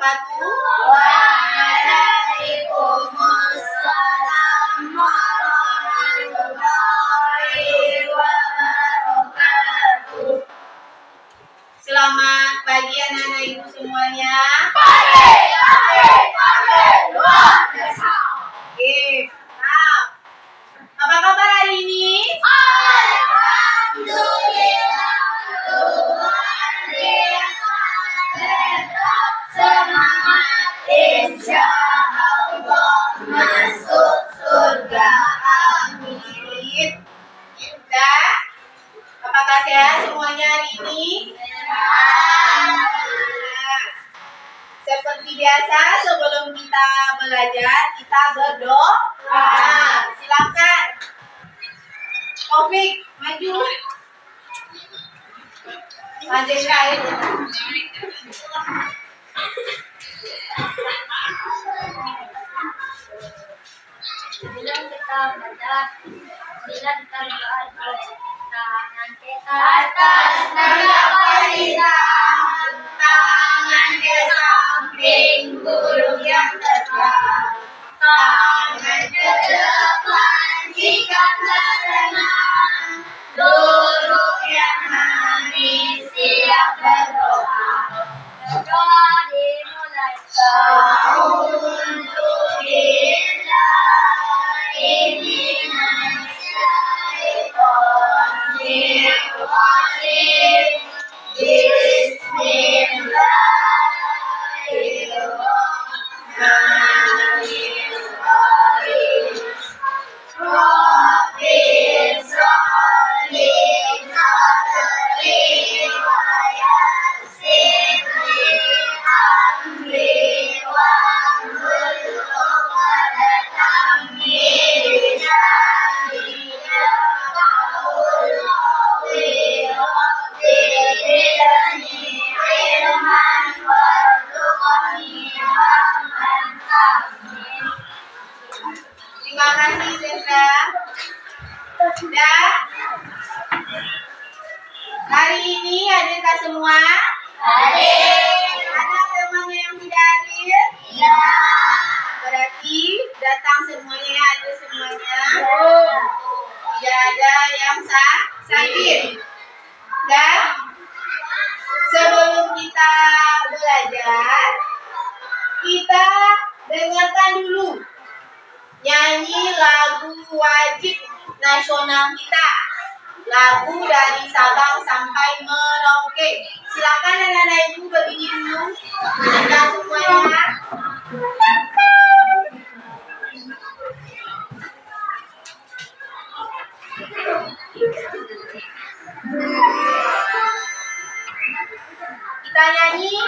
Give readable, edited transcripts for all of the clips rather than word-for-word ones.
wabarakatuh. Waalaikumsalam warahmatullahi wabarakatuh. Selamat pagi anak-anak ibu semuanya. Pagi. Luar biasa. Oke, nah, apa kabar hari ini? Alhamdulillah, luar biasa. Tetap semangat, insya Allah masuk surga. Amin. Sudah? Apakah sehat semuanya hari ini? Seperti biasa, sebelum kita belajar, kita berdoa. Silakan. Taufik, maju. Maju sekali. Sebelum kita belajar, bila kita berdoa, tangan kita atas nada parisan, tangan ke samping guru yang tegak, tangan ke depan jika berenang, guru yang manis siap berdoa. Berdoa dimulai. Terima kasih, Sandra. Sudah? Hari ini hadirkah semua? Hadir. Ada temannya yang tidak hadir? Ya. Berarti datang semuanya, hadir semuanya. Tidak ada yang sakit. Dan sebelum kita belajar, kita dengarkan dulu nyanyi lagu wajib nasional kita. Lagu dari Sabang sampai Merauke. Silakan anak-anak ibu berdiri dulu. Kita semuanya. Kita nyanyi.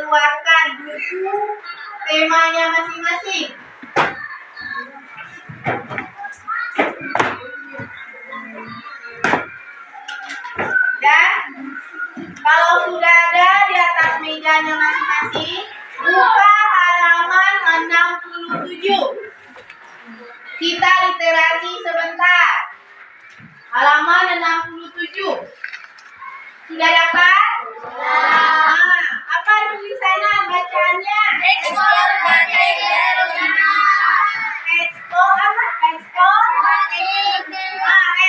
mengeluarkan buku temanya masing-masing. Dan kalau sudah ada di atas mejanya masing-masing, buka halaman 67. Kita literasi sebentar. Halaman 67. Sudah dapat? Nah, apa tulisan bacaannya? Ekspor batik terus Ekspor apa? Ekspor batik.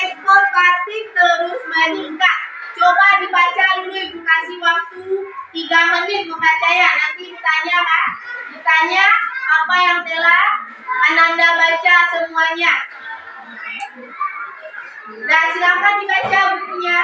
Ekspor batik terus meningkat. Coba dibaca dulu, Ibu kasih waktu 3 menit membacanya. Nanti ditanya kan? Ditanya apa yang telah Ananda baca semuanya. Nah, silakan dibaca bukunya.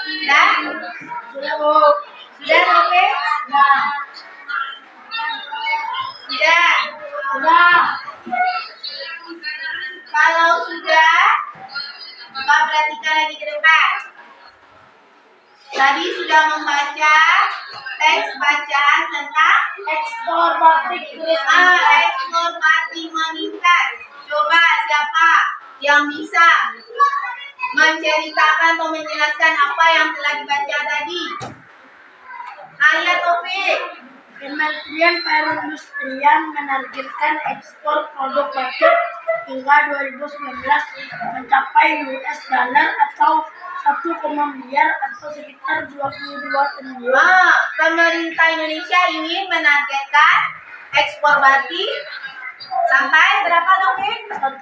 Sudah? Sudah, Oke? Sudah. Kalau sudah, Pak perhatikan lagi ke depan. Tadi sudah membaca teks bacaan tentang ekspor batik terus ekspor batik meningkat. Coba siapa yang bisa menceritakan atau menjelaskan apa yang telah dibaca tadi? Alia Taufik. Kementerian Perindustrian menargetkan ekspor produk batik hingga 2019 mencapai US dollar atau 1, miliar atau sekitar 22 triliun. Pemerintah Indonesia ingin menargetkan ekspor batik sampai berapa, Taufik? 1,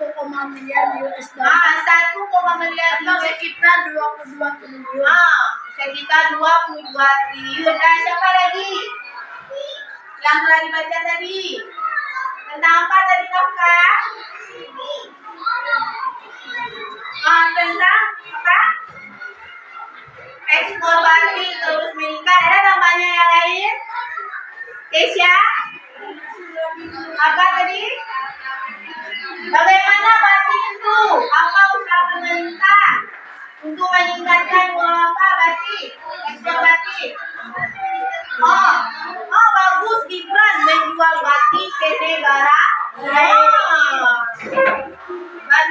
miliar US dollar 1, miliar atau sekitar 22 triliun. Sekitar 22 triliun. Dan siapa lagi yang telah dibaca tadi? Tentang apa tadi, Kafka? Tentang apa? Ekspor batik terus meningkat. Ada tambahnya yang lain? Kesia? Apa tadi? Bagaimana batik itu? Apa usaha pemerintah untuk meningkatkan apa batik? Ekspor batik. Bagus, Gibran menjual batik ke negara.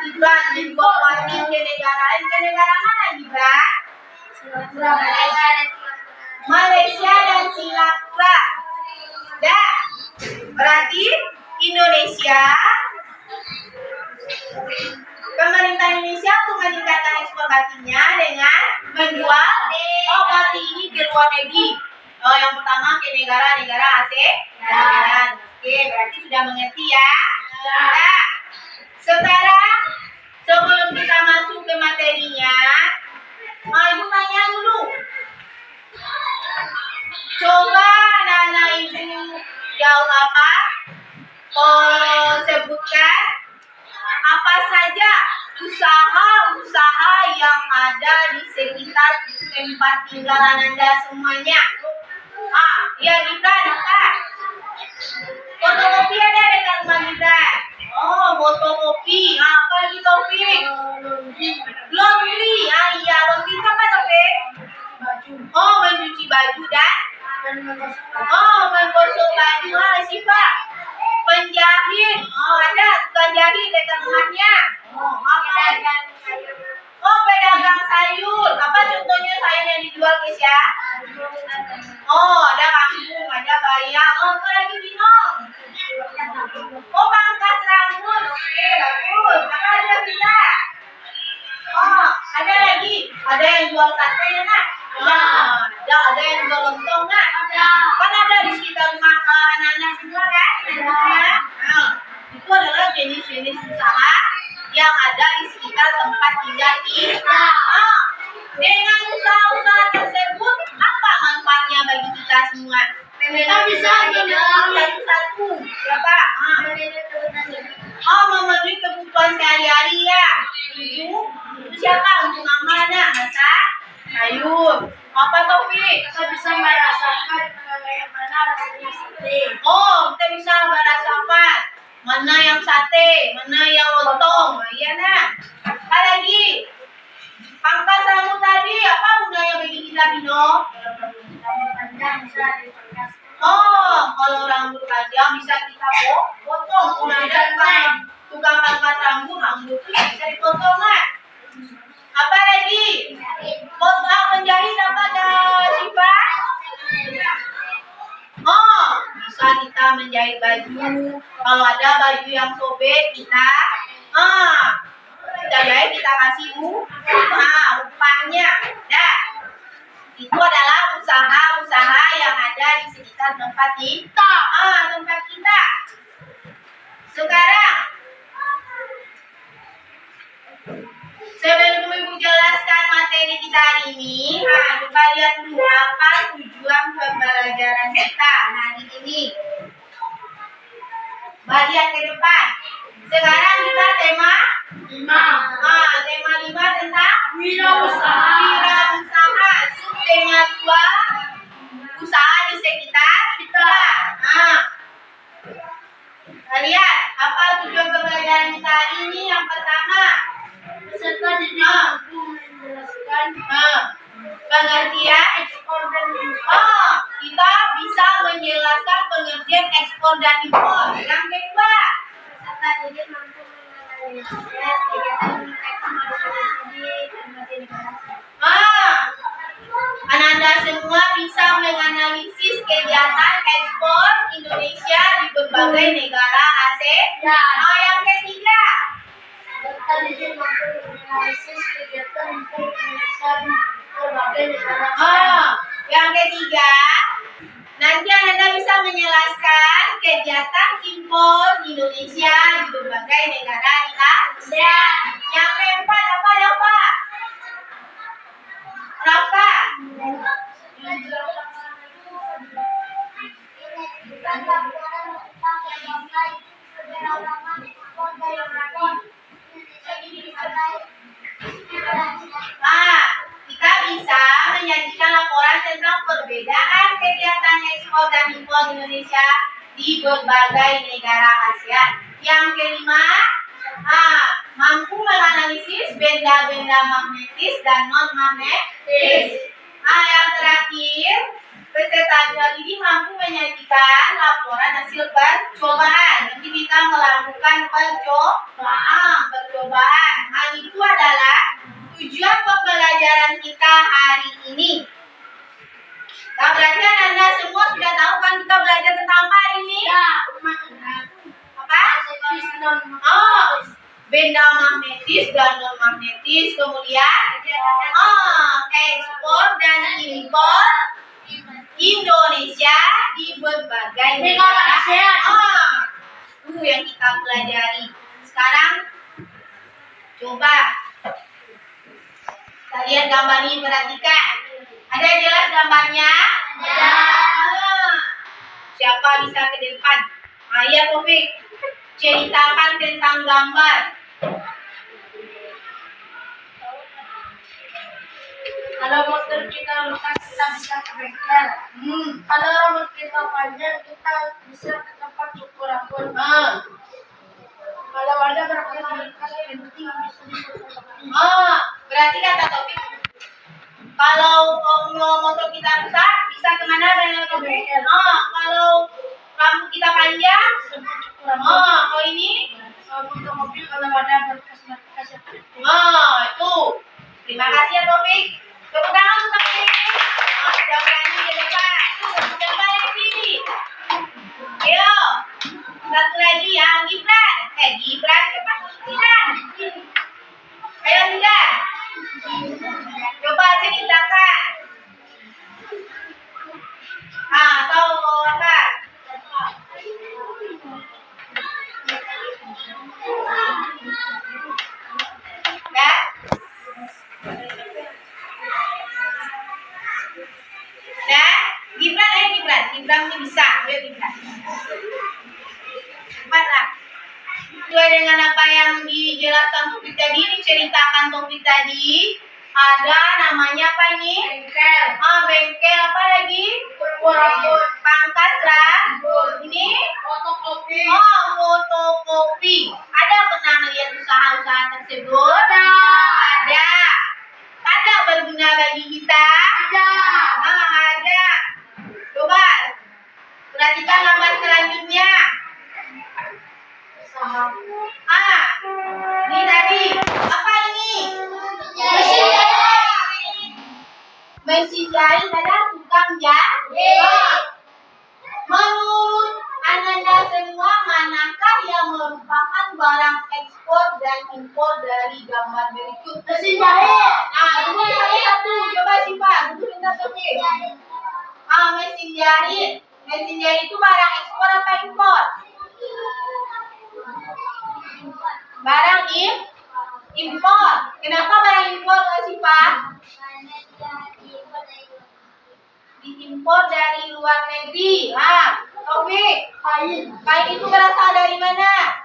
Gibran menjual batik ke negara lain. Ke negara mana, Gibran? Malaysia dan Singapura. Dah. Berarti Indonesia, pemerintah Indonesia untuk meningkatkan ekspor batiknya dengan menjual batik ini ke luar negeri. Yang pertama ke negara-negara ASEAN. Oke, berarti sudah mengerti ya. Nah, sekarang sebelum kita masuk ke materinya, Ibu tanya dulu. Coba anak-anak Ibu jawab apa? Sebutkan apa saja usaha-usaha yang ada di sekitar tempat tinggal Ananda semuanya. Ya Gibran, apa? Fotokopi ada dekat rumah Gibran. Fotokopi. Apa lagi, Taufik? Laundry. Iya, laundry itu apa, Taufik? Mencuci baju dan menggosok baju. Siva. Penjahit. Ada tukang jahit dekat rumahnya. Pedagang sayur. Apa contohnya sayur yang dijual, Kesia? Ada kangkung, ada bayam. Apa lagi, Bino? Pangkas rambut. Oke, bagus. Apa ada kita? Ada lagi. Ada yang jual sate ya, Nak? Ada yang jual lontong, Nak? Kan ada di sekitar rumah anak-anak semua, kan? Itu adalah jenis-jenis usaha yang ada di sekitar tempat tinggal kita. Dengan usaha-usaha tersebut, apa manfaatnya bagi kita semua? Kita bisa satu-satu. Siapa? Oh, memenuhi kebutuhan sehari-hari ya. Tujuh. Itu siapa? Untuk amanah, masak sayur. Apa Taufik? Kita bisa merasakan bagaimana rasanya sate. Oh, kita bisa merasakan mana yang sate, mana yang lontong. Iya nah. Apa lagi? Pangkas rambut tadi apa gunanya bagi kita Bino? Rambut panjang bisa dipangkas. Oh, kalau rambut panjang bisa kita potong. Kalau ada tukang pangkas rambut, rambut itu bisa dipotong lah. Apa lagi? Potong menjahit apa Siva? Oh, bisa kita menjahit baju. Kalau ada baju yang sobek kita jahit, kita kasih upahnya. Dah. Itu adalah usaha-usaha yang ada di sekitar tempat kita. Tempat kita. Sekarang sebelum Ibu jelaskan materi kita hari ini, coba lihat dulu apa tujuan pembelajaran kita hari ini. Bagian ke depan. Sekarang kita tema 5. Tema 5 tentang Wirausaha. Wirausaha. Subtema 2 usaha di sekitar kita. Lihat apa tujuan pembelajaran kita hari ini? Yang pertama, Peserta didik mampu menjelaskan pengertian ekspor dan impor. kita bisa menjelaskan pengertian ekspor dan impor. Yang kedua, Peserta didik mampu menganalisis kegiatan ekspor dan negara. Anda semua bisa menganalisis kegiatan ekspor Indonesia di berbagai negara ASEAN. Yang ketiga, Peserta didik mampu menganalisis kegiatan impor Indonesia di berbagai negara. Yang ketiga, nanti Anda bisa menjelaskan kegiatan impor Indonesia di berbagai negara di ASEAN. Yang keempat apa Rafa? Kita bisa menyajikan laporan tentang perbedaan kegiatan ekspor dan impor Indonesia di berbagai negara ASEAN. Yang kelima, mampu menganalisis benda-benda magnetis dan non-magnetis. Yang terakhir, peserta didik mampu menyajikan laporan hasil percobaan. Nanti kita melakukan percobaan. Itu adalah tujuan pembelajaran kita hari ini. Nah, berarti Anda semua sudah tahu kan kita belajar tentang apa hari ini? Apa? Benda magnetis dan non magnetis, kemudian ekspor dan impor Indonesia di berbagai negara ASEAN. Itu yang kita pelajari. Sekarang coba kalian gambar ini perhatikan. Ada yang jelas gambarnya? Ya. Siapa bisa ke depan? Ya Taufik, ceritakan tentang gambar. Kalau motor kita rusak, kita bisa ke bengkel. Kalau rambut kita panjang, kita bisa ke tempat cukur rambut. Kalau ada berkas penting, bisa dipotong. Berarti kata Taufik, kalau motor kita rusak, bisa kemana dan ke bengkel. Kalau rambut kita panjang, kalau ini, untuk mobil kalau ada berkas-berkas yang penting. itu. Terima kasih ya Taufik. Tepuk tangan untuk Taufik. Sudah berani ke depan. Coba yang sini. Yo. Satu lagi ya, Gibran. Gibran cepat Gibran. Ayo Gibran. Coba ceritakan. Atau apa? Ya. Gibran. Seberang ini bisa, ayo kita. Cepatlah. Sesuai dengan apa yang dijelaskan Taufik tadi, diceritakan Taufik tadi, ada namanya apa ini? Bengkel. Bengkel apa lagi? Rambut. Pangkas rambut. Ini? Fotokopi. Fotokopi. Ada pernah melihat usaha-usaha tersebut? Ada. Ada berguna bagi kita? Ada. Coba perhatikan gambar selanjutnya. Ini tadi apa ini? Mesin jahit ada tukang jahit. Menurut Ananda semua, manakah yang merupakan barang ekspor dan impor dari gambar berikut? Mesin jahit. Dulu satu. Coba Siva, dulu minta Taufik. Mesin jahit. Mesin jahit itu barang ekspor apa impor? Barang impor. Kenapa barang impor, Siva? Diimpor dari luar negeri. Taufik. Kain itu berasal dari mana?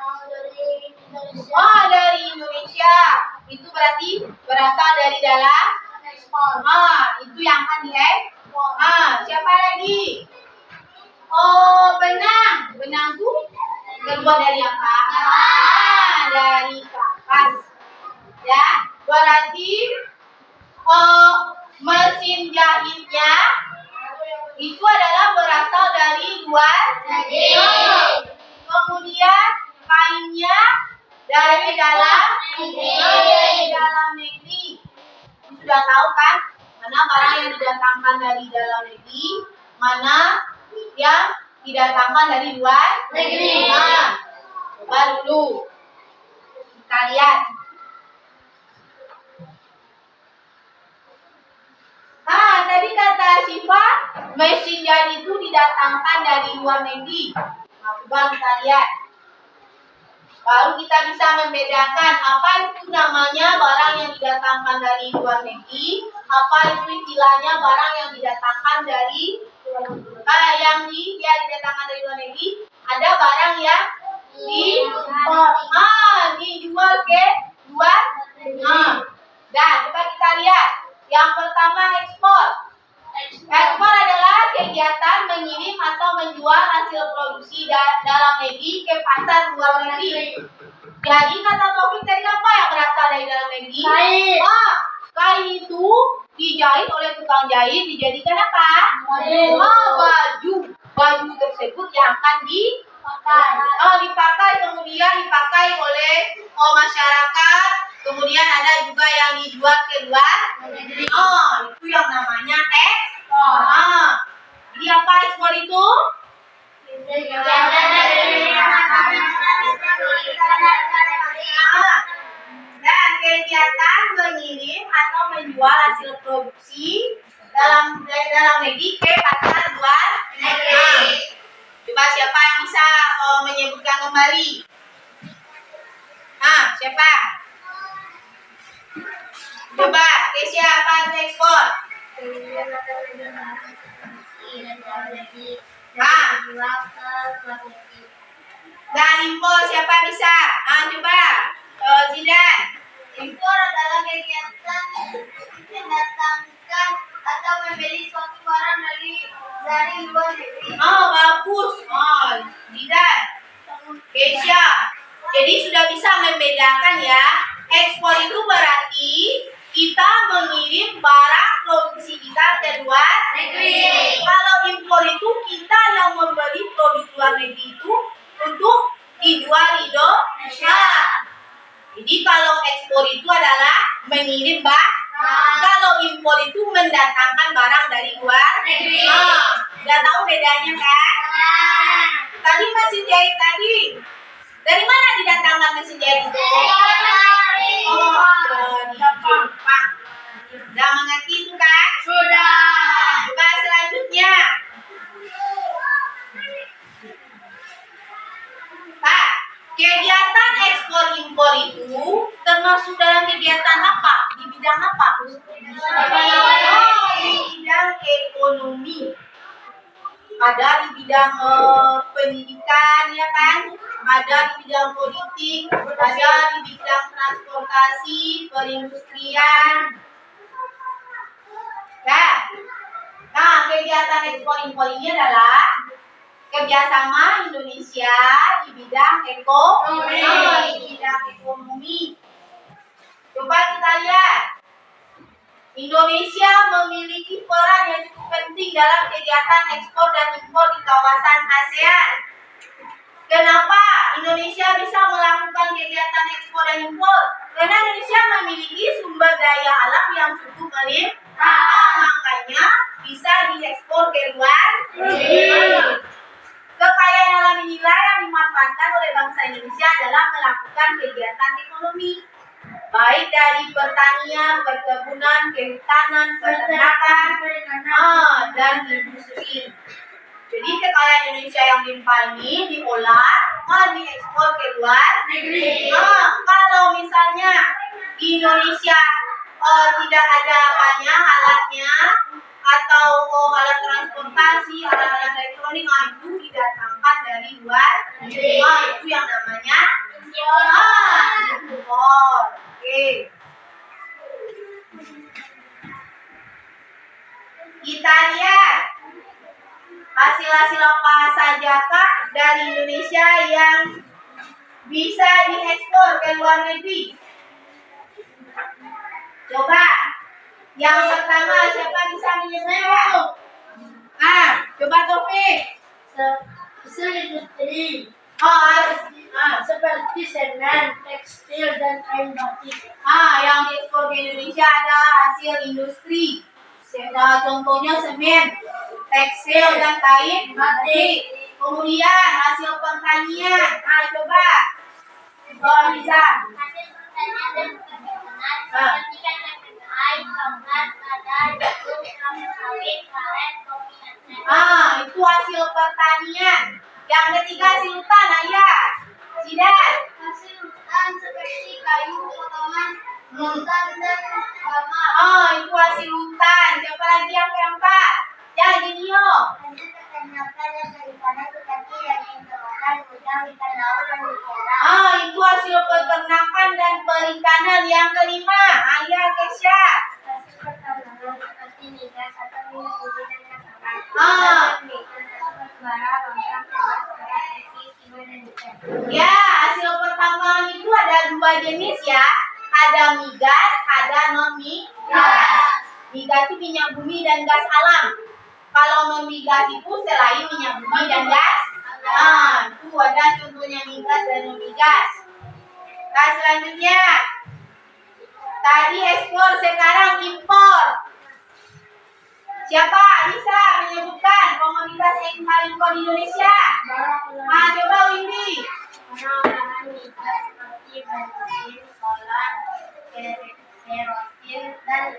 Dari Indonesia. Itu berarti berasal dari dalam ekspor. Itu yang akan diekspor. Siapa lagi? Benang. Benang itu terbuat dari apa? Dari kapas. Ya, berarti mesin jahitnya itu adalah berasal dari luar negeri. Kemudian kainnya dari dalam negeri. Sudah tahu kan mana barang yang didatangkan dari dalam negeri, mana yang didatangkan dari luar negeri. Coba dulu kita lihat. Tadi kata Siva, mesin jahit itu didatangkan dari luar negeri. Coba kita lihat. Baru kita bisa membedakan apa itu namanya barang yang didatangkan dari luar negeri, apa itu istilahnya barang yang didatangkan dari didatangkan dari luar negeri. Ada barang yang dijual ke luar. Dan coba kita lihat. Yang pertama ekspor. Ekspor adalah kegiatan mengirim atau menjual hasil produksi dalam negeri ke pasar luar negeri. Jadi kata Taufik tadi apa yang berasal dari dalam negeri? Kain. Kain itu dijahit oleh tukang jahit, dijadikan apa? Baju. Baju tersebut yang akan dipakai kemudian dipakai oleh masyarakat. Kemudian ada juga yang dijual ke luar negeri. Itu yang namanya ekspor. Jadi apa ekspor itu? Dan kegiatan mengirim atau menjual hasil produksi dalam negeri ke pasar luar negeri. Coba siapa yang bisa menyebutkan kembali? Siapa? Coba, Kesia, apa itu ekspor? Dan impor, siapa bisa? Coba, Zidan. Impor adalah kegiatan mendatangkan atau membeli suatu barang dari luar negeri. Bagus. Zidan. Kesia. Jadi sudah bisa membedakan ya. Ekspor itu berarti kita mengirim barang produksi kita ke luar negeri. Kalau impor itu kita yang membeli produk luar negeri itu untuk dijual di Indonesia. Jadi kalau ekspor itu adalah mengirim barang. Kalau impor itu mendatangkan barang dari luar negeri. Udah tahu bedanya kan? Tadi mesin jahit tadi. Dari mana didatangkan mesin jahit itu? Dari Jepang. Sudah mengerti itu kan? Sudah. Coba selanjutnya. Kegiatan ekspor impor itu termasuk dalam kegiatan apa? Di bidang apa? Di bidang ekonomi. Ada di bidang pendidikan, ya kan? Ada di bidang politik, ada di bidang transportasi, perindustrian. Ya. Nah, kegiatan ekspor impor ini adalah kerjasama Indonesia di bidang ekonomi. Coba kita lihat. Indonesia memiliki peran yang cukup penting dalam kegiatan ekspor dan impor di kawasan ASEAN. Kenapa Indonesia bisa melakukan kegiatan ekspor dan impor? Karena Indonesia memiliki sumber daya alam yang cukup melimpah, makanya bisa diekspor ke luar negeri. Kekayaan alam inilah yang dimanfaatkan oleh bangsa Indonesia dalam melakukan kegiatan ekonomi, baik dari pertanian, perkebunan, kehutanan, peternakan, dan industri. Jadi kekayaan Indonesia yang limpah ini diolah, diekspor ke luar negeri. Kalau misalnya di Indonesia tidak ada alatnya, atau alat transportasi, alat elektronik, itu didatangkan dari luar negeri. Itu yang namanya impor. Oke. Kita lihat hasil-hasil apa sajakah dari Indonesia yang bisa diekspor ke luar negeri. Coba, yang pertama siapa bisa menyebutkan? Coba Taufik. Industri Seperti seperti semen, tekstil, dan kain batik. yang diekspor ke Indonesia ada hasil industri. Contohnya semen, tekstil, dan kain batik. Kemudian hasil pertanian. Coba. Bisa. Hasil pertanian dan perkebunan seperti kacang kedelai, coklat, lada, jagung, kelapa sawit, karet, kopi, dan teh. Itu hasil pertanian. Yang ketiga hasil hutan, Ayah. Sidat. Hasil hutan seperti kayu, potongan hutan, dan hama. Itu hasil hutan. Siapa lagi yang keempat? Ya, Genio. Hasil peternakan dan perikanan seperti daging tenggorokan, udang, ikan laut, dan mutiara. Itu hasil peternakan dan perikanan. Yang kelima, Ayah Kesha. Hasil pertambangan seperti migas atau minyak bumi dan kapal. Bara, logam, emas, perak, besi, timah, dan nikel. Ya, hasil pertambangan itu ada dua jenis ya. Ada migas, ada non-migas. Migas itu minyak bumi dan gas alam. Kalau non-migas itu selain minyak bumi dan gas alam. Itu ada contohnya migas dan non-migas. Nah, selanjutnya. Tadi ekspor, sekarang impor. Siapa bisa menyebutkan komoditas yang paling impor di Indonesia? Coba Windy. Bahan migas seperti bensin, solar, kerosin, dan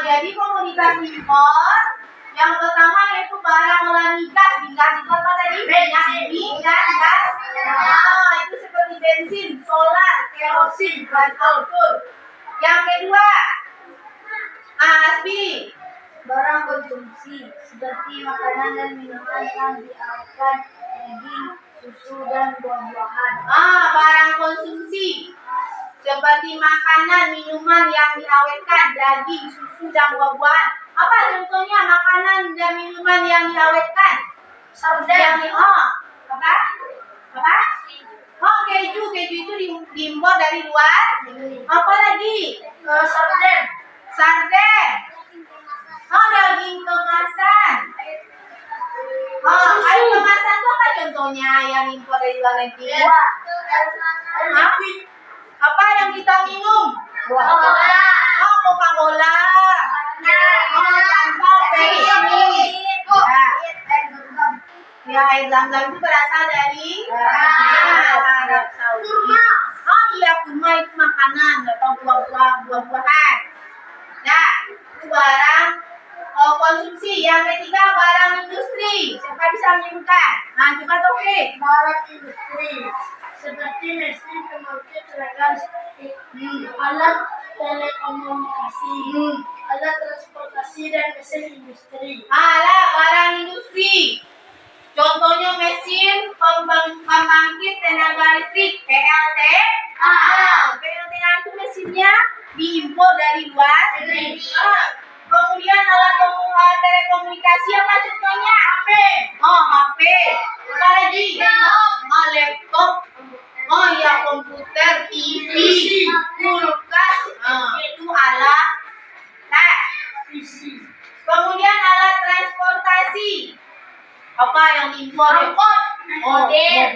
Jadi komoditas impor yang pertama yaitu barang olahan migas. Migas itu apa tadi? Minyak bumi dan gas. Itu seperti bensin, solar, kerosin, betul. Yang kedua, Asbi. Barang konsumsi seperti makanan dan minuman yang diawetkan, daging, susu, dan buah-buahan. Barang konsumsi seperti makanan, minuman yang diawetkan, daging, susu, dan buah-buahan. Apa contohnya makanan dan minuman yang diawetkan? Sarden. Apa? Keju. Keju itu diimpor dari luar. Apa lagi? Sarden. Daging kemasan. Air kemasan itu apa contohnya yang impor dari luar negeri? Apa yang kita minum? Coca-Cola. Fanta, Pepsi. Ya, air zam-zam itu berasal dari Arab Saudi. Iya, kurma itu makanan atau buah-buahan. Nah, itu barang konsumsi. Yang ketiga barang industri. Siapa bisa menyebutkan? Coba Taufik. Barang industri seperti mesin pembangkit tenaga listrik, alat telekomunikasi, alat transportasi, dan mesin industri. Barang industri. Contohnya mesin pembangkit tenaga listrik PLTA. PLTA itu mesinnya diimpor dari luar negeri. Kemudian alat telekomunikasi apa contohnya? HP. HP. Apa lagi? Laptop. Ya komputer, TV, kulkas. Itu alat Kemudian alat transportasi. Apa yang diimpor? Mobil,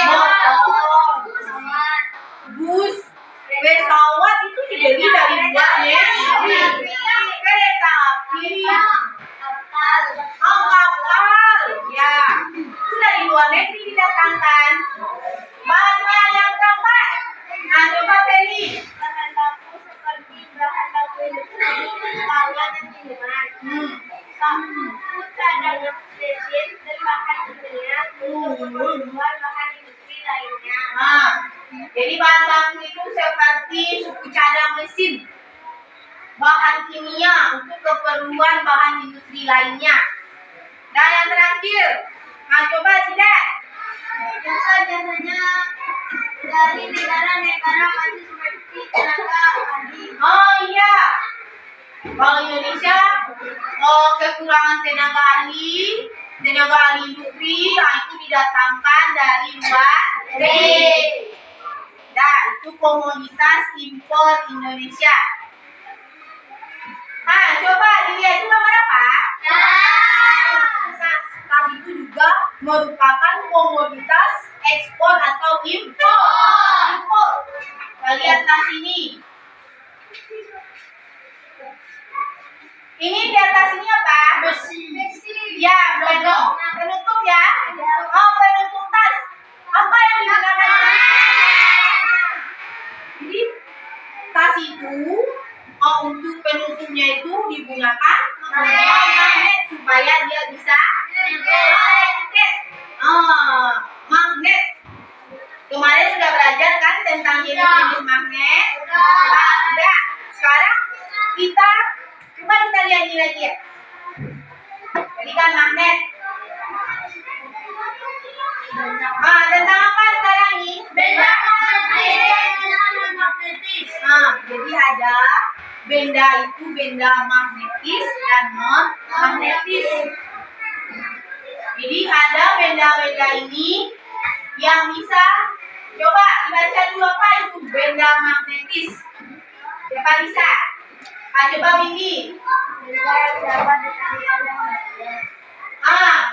motor, bus, pesawat itu dibeli dari luar negeri. Kereta api, kapal, ya itu dari luar negeri didatangkan. Bahan-bahan yang keempat. Nah, coba Feli. Bahan baku seperti bahan baku industri, pangan dan minuman. Cadangan mesin dan bahan kimia untuk membuat bahan industri lainnya. Jadi bahan baku itu seperti suku cadang mesin, bahan kimia untuk keperluan bahan industri lainnya. Dan yang terakhir, coba Zidan. Biasanya dari negara-negara maju seperti tenaga ahli. Iya. Kalau Indonesia, kekurangan tenaga ahli industri, itu didatangkan dari luar negeri. Dan itu komoditas impor Indonesia. Coba dilihat itu gambar apa? Tas itu juga merupakan komoditas ekspor atau impor. Lihat tas ini. Ini di atas ini apa? Besi. Ya, penutup ya. Penutup tas. Apa yang digunakan? Jadi tas itu untuk penutupnya itu digunakan magnet supaya dia bisa magnet. Kemarin sudah belajar kan tentang jenis-jenis magnet? Sudah. Sekarang kita lihat ini lagi ya. Jadi kan magnet. Tentang apa sekarang ini? Benda magnetis. Jadi ada benda itu benda magnetis dan non magnetis. Jadi ada benda-benda ini yang bisa, coba dibaca dulu apa itu benda magnetis. Siapa bisa? Coba Windy. Benda yang dapat ditarik oleh magnet.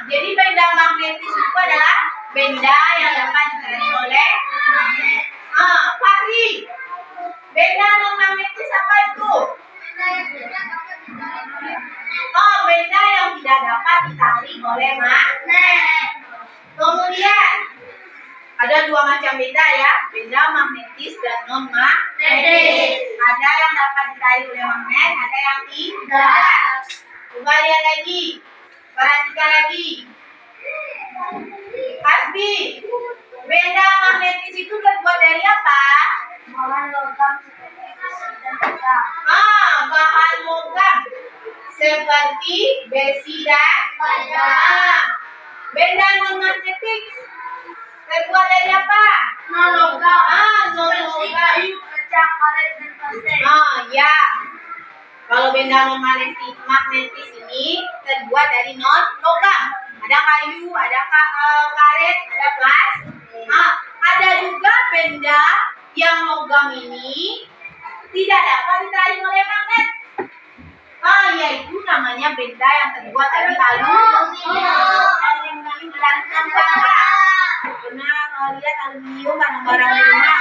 Jadi benda magnetis itu adalah benda yang dapat ditarik oleh magnet. Fahri, benda non magnetis apa itu? Benda yang tidak dapat ditarik oleh magnet. Kemudian ada dua macam benda ya, benda magnetis dan non magnetis. Ada yang dapat ditarik oleh magnet, ada yang tidak. Coba lihat lagi, perhatikan lagi. Hasbi, benda magnetis itu terbuat dari apa? Bahan logam seperti besi dan baja. Bahan logam seperti besi dan baja. Benda non magnetis terbuat dari apa? Non logam. Non logam. Kayu, kaca, karet dan pasir. Ya. Kalau benda non magnetis ini terbuat dari non logam. Ada kayu, ada karet, ada plastik. Ada juga benda yang logam ini tidak dapat ditarik oleh magnet. Yaitu namanya benda yang terbuat dari aluminium dan tembaga. Pernah lihat aluminium barang-barang di rumah?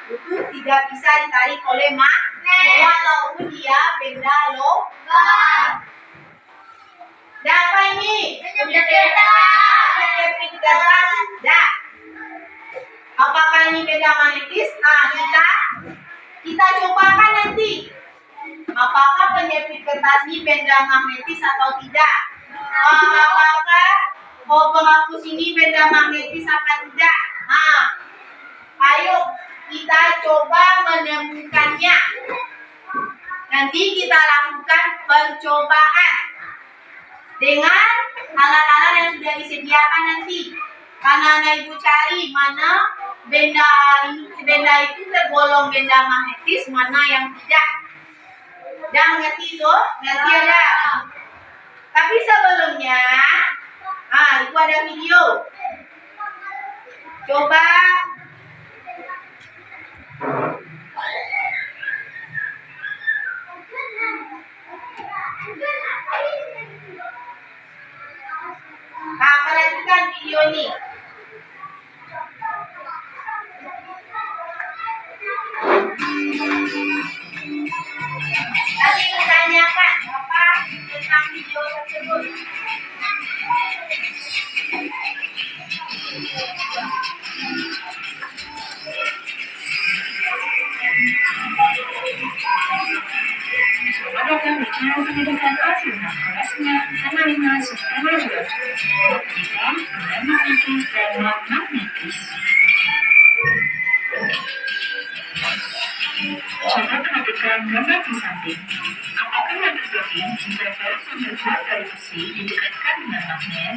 Itu tidak bisa ditarik oleh magnet walaupun dia benda logam. Dan apa ini? Penyempit kertas. Apakah ini benda magnetis? Kita cobakan nanti. Apakah penyempit kertas ini benda magnetis atau tidak? Apakah penghapus ini benda magnetis atau tidak? Ayo kita coba menemukannya. Nanti kita lakukan percobaan dengan alat-alat yang sudah disediakan nanti. Karena anak ibu cari mana benda itu tergolong benda magnetis, mana yang tidak. Jangan ngerti itu, nanti ada. Tapi sebelumnya, itu ada video. Coba perhatikan video ini. Nanti ditanyakan apa tentang video tersebut. Adakah bicara pendidikan nasional kelasnya sama 5 September 2023 benda magnetis dan non-magnetis. Coba perhatikan gambar di samping. Apakah yang terjadi jika garis yang terbuat dari besi didekatkan dengan magnet?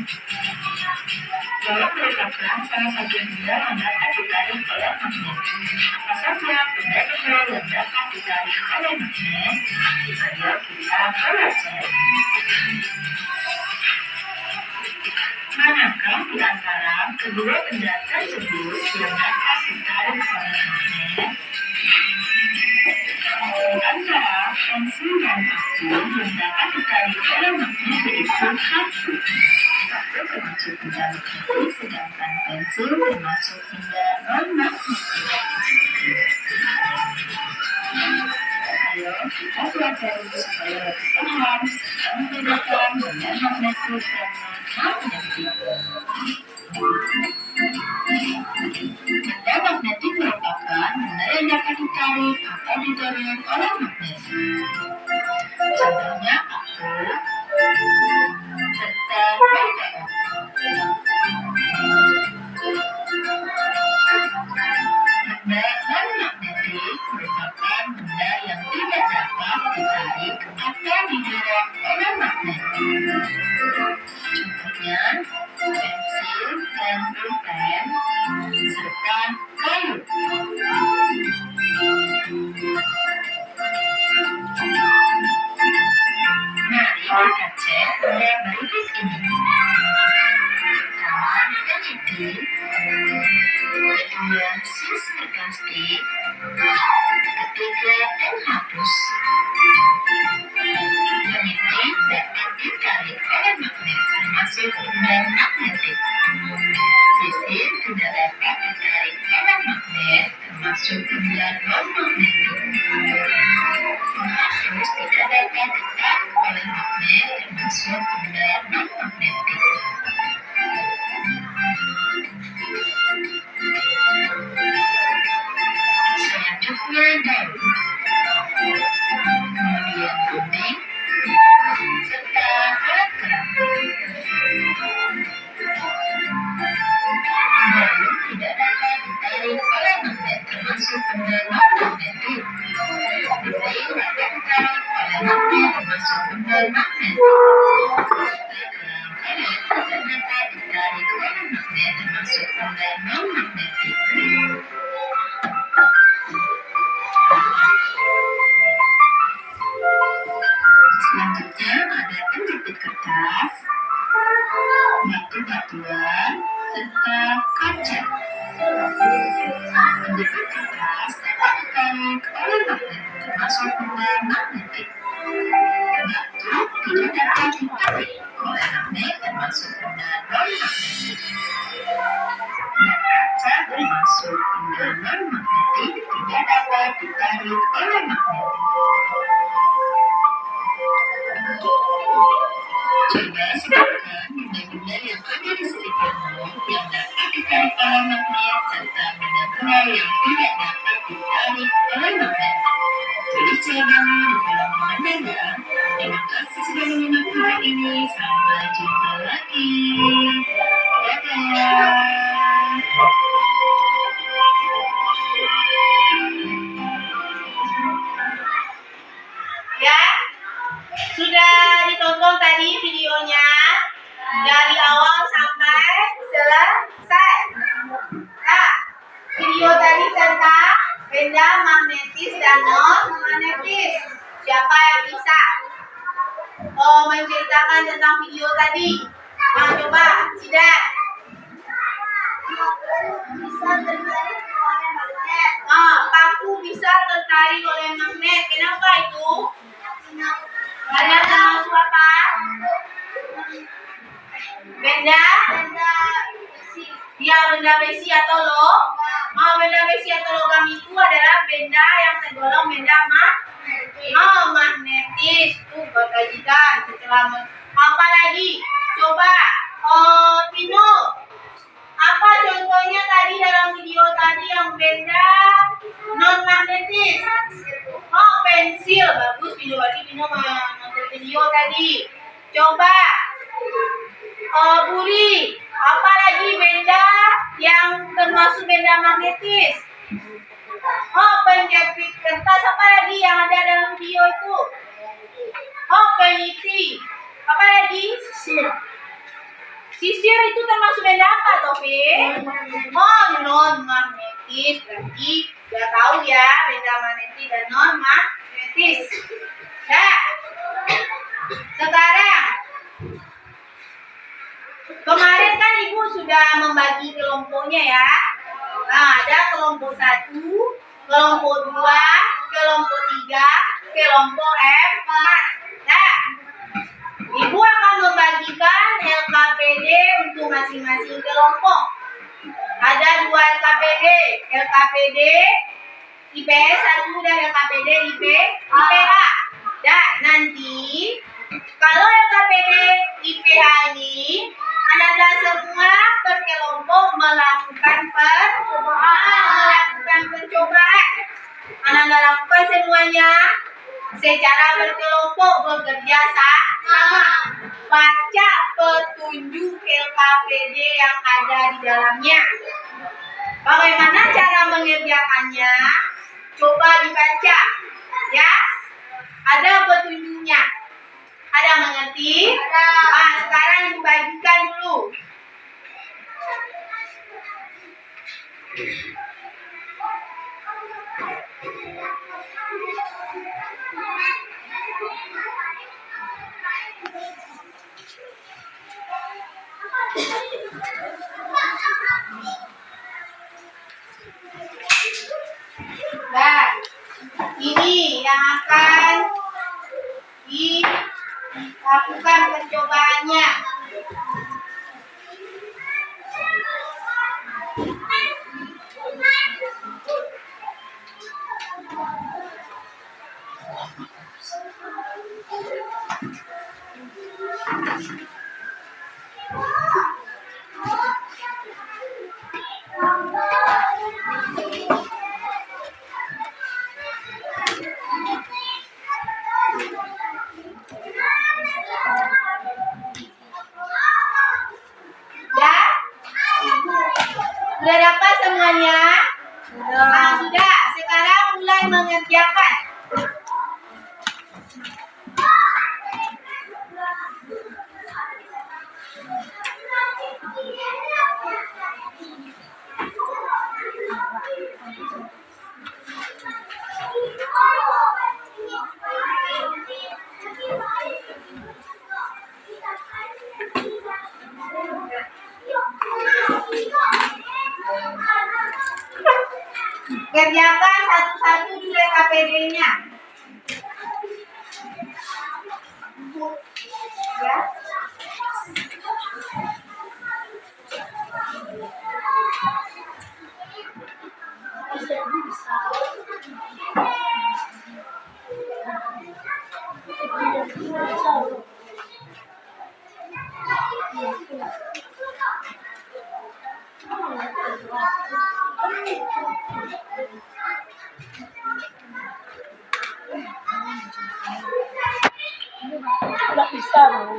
Dalam merupakan salah satu benda yang dapat ditarik oleh magnet. Apa saja benda-benda yang dapat ditarik oleh magnet? Ayo kita belajar. Manakah di antara kedua benda tersebut yang dapat ditarik oleh magnet? Di antara pensil dan paku yang dapat ditarik oleh magnet yaitu paku. Paku termasuk benda magnetis, sedangkan pensil termasuk benda non-magnetis. Ayo kita pelajari supaya lebih paham serta membedakan benda magnetis dan non-magnetis. Benda magnetik merupakan benda yang dapat ditarik atau didorong oleh magnet. Contohnya paku serta BTO. Benda non-magnetik merupakan benda yang tidak dapat ditarik atau didorong oleh magnet. Contohnya pensil dan pulpen serta kayu. Mari kita cek benda berikut ini. Pertama, peniti. Kedua, sisir plastik. Ketiga, penghapus. Peniti dapat ditarik oleh magnet, termasuk benda magnetik. Sisir tidak dapat ditarik oleh magnet, termasuk benda non-magnetik. Penghapus tidak dapat ditarik oleh magnet, termasuk benda non-magnetik. Selanjutnya daun, kemudian gunting, serta alat kerang. Daun tidak dapat ditarik oleh magnet, termasuk benda non-magnetik. Gunting dapat ditarik oleh magnet, termasuk benda magnetik. Serta kerang tidak dapat ditarik oleh magnet, termasuk benda non-magnetik. Selanjutnya ada penjepit kertas, batu-batuan, serta kaca. Penjepit kertas dapat ditarik oleh magnet, termasuk benda magnetik. Batu tidak dapat ditarik oleh magnet, termasuk benda non-magnetik. Dan kaca termasuk benda non-magnetik, tidak dapat ditarik oleh magnet. Coba sebutkan benda-benda yang ada di sekitarmu yang dapat ditarik oleh magnet serta benda-benda yang tidak dapat ditarik oleh magnet. Tulis jawabannya di kolom komentar ya. Terima kasih sudah menyimak video ini. Sampai jumpa lagi. Dadah. Ya, sudah ditonton tadi videonya. dari awal sampai selesai. Nah, video tadi tentang benda magnetis dan non magnetis. Siapa yang bisa menceritakan tentang video tadi? Nah, coba, Sidat. Bisa tertarik oleh magnet. Paku bisa tertarik oleh magnet. Kenapa itu? Kalian termasuk apa? Benda? Ya, benda besi atau benda besi atau logam itu adalah benda yang tergolong benda magnetis. Tuh, kajian setelah apa lagi? Coba, Pino. Apa contohnya tadi dalam video tadi yang benda non magnetis? Pensil. Bagus, Pino. Berarti Pino menonton video tadi. Coba, Buri. Apa lagi benda yang termasuk benda magnetis? Penjepit kertas. Apa lagi yang ada dalam video itu? Peniti. Apa lagi? Sisir itu termasuk benda apa, Topi? Non magnetis. Berarti udah tahu ya benda magnetis dan non magnetis. Nah, sekarang kemarin kan Ibu sudah membagi kelompoknya ya. Nah, ada kelompok 1, kelompok 2, kelompok 3, kelompok 4. Nah, Ibu akan membagikan LKPD untuk masing-masing kelompok. Ada 2 LKPD, LKPD IPS 1 dan LKPD IPA. Dan nanti kalau LKPD IPH ini Anda semua per kelompok melakukan percobaan. Anda lakukan semuanya secara berkelompok, bekerja sama. Baca petunjuk LKPD yang ada di dalamnya. Bagaimana cara mengerjakannya? Coba dibaca, ya. Ada petunjuknya. Ada mengerti? Sekarang dibagikan dulu. Nah, ini yang akan dilakukan percobaannya. Sudah dapat semuanya? Sudah. Sekarang mulai mengerjakan. Kerjakan satu-satu dulu KPD-nya. Ya. Udah bisa dong.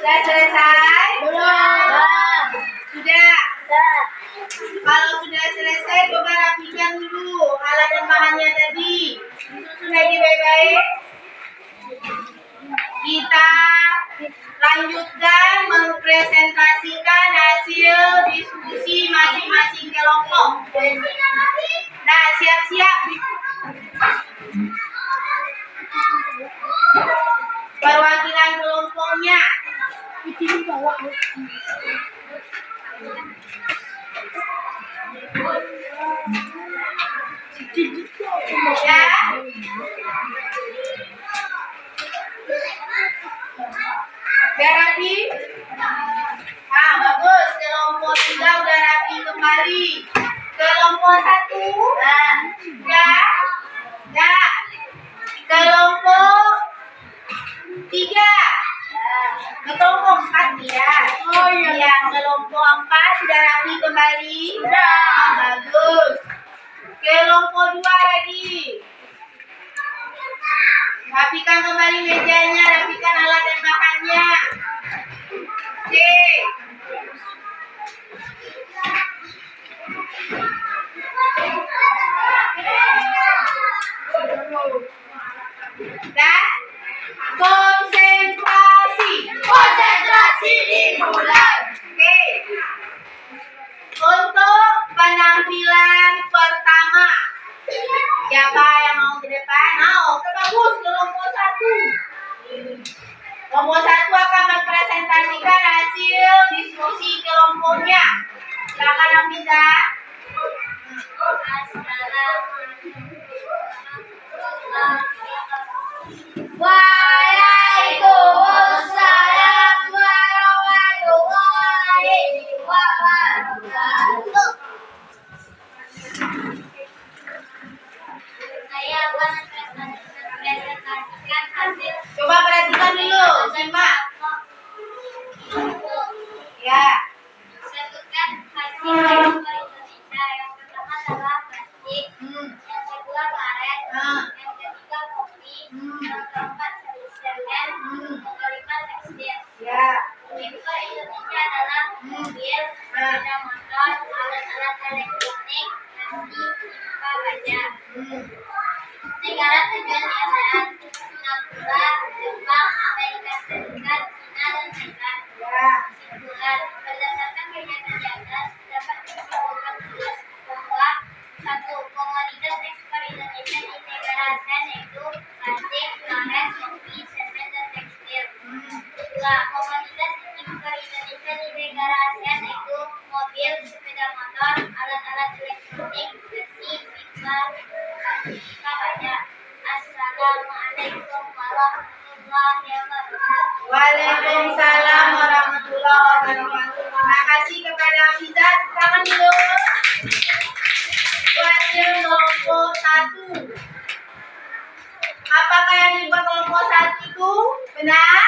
Sudah selesai? Belum. Sudah. Kalau sudah selesai, coba rapikan dulu alat dan bahannya tadi. Susun lagi baik-baik. Kita lanjutkan mempresentasikan hasil diskusi masing-masing kelompok. Nah, siap-siap. Perwakilan kelompoknya. Ya. Udah rapi? Ah, bagus. Kelompok 3 udah rapi kembali. Kelompok 1? Ya. Kelompok 3. Kelompok 4 ya. Oh iya. Ya, kelompok 4 sudah rapi kembali. Sudah. Ah, bagus. Kelompok 2 lagi. Rapikan kembali mejanya, rapikan alat dan bahannya. C. Dan konsentrasi. Konsentrasi dimulai. Oke. Untuk penampilan pertama, siapa yang mau ke depan? Mau, bagus. Kelompok 1. Kelompok 1 akan mempresentasikan hasil diskusi kelompoknya. Silakan Nafisa. Waalaikumsalam warahmatullahi wabarakatuh. Saya akan mempresentasikan hasil Coba perhatikan dulu, simak. Ya. sebutkan hasil ekspor Indonesia. Yang pertama adalah plastik, yang kedua karet, yang ketiga kopi, yang keempat semen, yang kelima tekstil. Ya. Ekspor Indonesia adalah mobil, sepeda motor, alat-alat elektronik, nasi, pipa baja. Negara tujuan ASEAN, Singapura, Jepang, Amerika Serikat, China, dan Thailand. Ya. Kesimpulan, berdasarkan pernyataan di atas, dapat disimpulkan jelas bahwa satu komoditas ekspor Indonesia di negara ASEAN yaitu plastik, karet, kopi, semen, dan tekstil. Dua, komoditas ekspor Indonesia di negara ASEAN yaitu mobil, sepeda motor, alat-alat elektronik, besi, pipa baja. Assalamualaikum warahmatullahi wabarakatuh. Waalaikumsalam warahmatullahi wabarakatuh. Terima kasih kepada Nafisa. Tangan dulu. Hasil kelompok 1. Apakah yang dibuat kelompok 1 itu benar?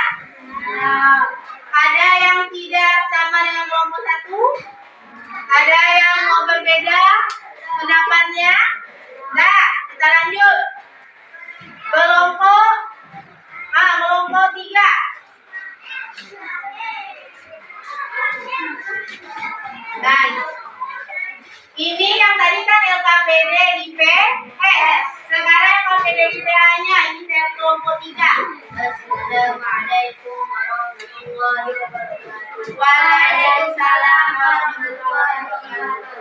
Ada yang tidak sama dengan kelompok 1? Ada yang mau berbeda pendapatnya? Nah, kita lanjut. Kelompok 3. Nah, ini yang tadi kan LKPD IPS. Sekarang yang PDIPA-nya ini dari kelompok 3. Assalamualaikum warahmatullahi wabarakatuh. Waalaikumsalam warahmatullahi wabarakatuh.